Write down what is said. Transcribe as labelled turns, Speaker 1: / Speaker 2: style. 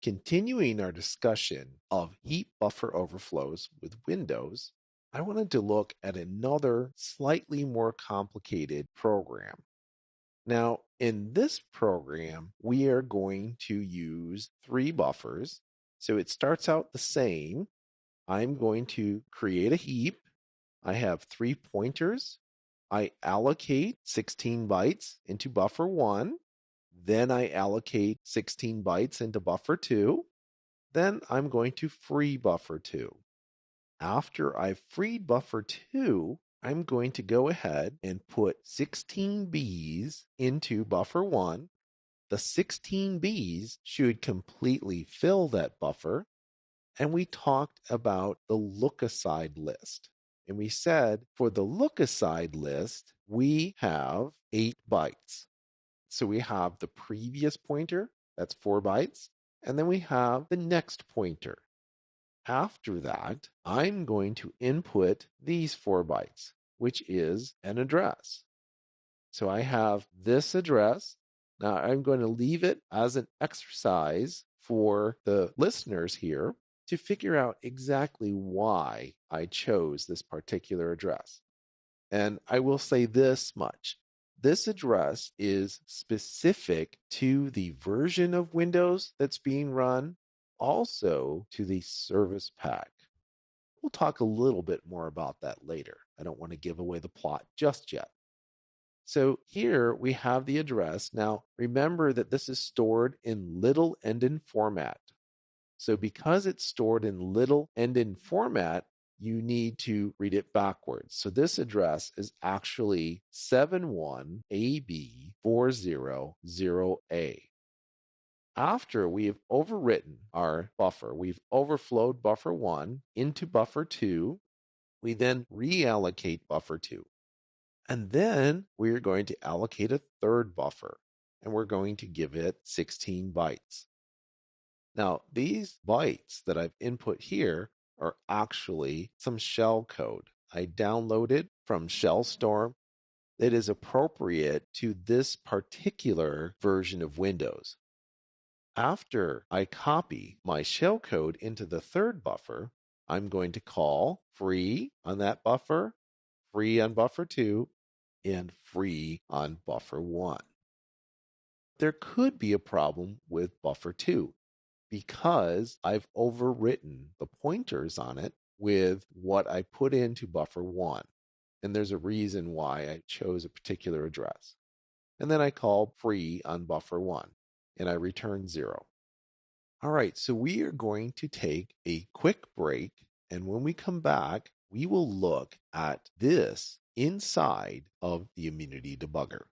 Speaker 1: Continuing our discussion of heap buffer overflows with Windows, I wanted to look at another slightly more complicated program. Now, in this program, we are going to use three buffers. So it starts out the same. I'm going to create a heap. I have 3 pointers. I allocate 16 bytes into buffer 1. Then I allocate 16 bytes into buffer 2. Then I'm going to free buffer 2. After I've freed buffer 2, I'm going to go ahead and put 16 Bs into buffer 1. The 16 Bs should completely fill that buffer. And we talked about the look-aside list. And we said for the look-aside list, we have 8 bytes. So we have the previous pointer, that's 4 bytes. And then we have the next pointer. After that, I'm going to input these 4 bytes, which is an address. So I have this address. Now I'm going to leave it as an exercise for the listeners here to figure out exactly why I chose this particular address. And I will say this much. This address is specific to the version of Windows that's being run, also to the service pack. We'll talk a little bit more about that later. I don't want to give away the plot just yet. So here we have the address. Now, remember that this is stored in little endian format. So because it's stored in little endian format, you need to read it backwards. So this address is actually 71AB400A. After we have overwritten our buffer, we've overflowed buffer 1 into buffer 2, we then reallocate buffer 2. And then we're going to allocate a third buffer, and we're going to give it 16 bytes. Now, these bytes that I've input here are actually some shell code I downloaded from Shellstorm that is appropriate to this particular version of Windows. After I copy my shellcode into the third buffer, I'm going to call free on that buffer, free on buffer 2, and free on buffer 1. There could be a problem with buffer 2 because I've overwritten the pointers on it with what I put into buffer 1. And there's a reason why I chose a particular address. And then I call free on buffer 1 and I return 0. All right, so we are going to take a quick break. And when we come back, we will look at this inside of the Immunity Debugger.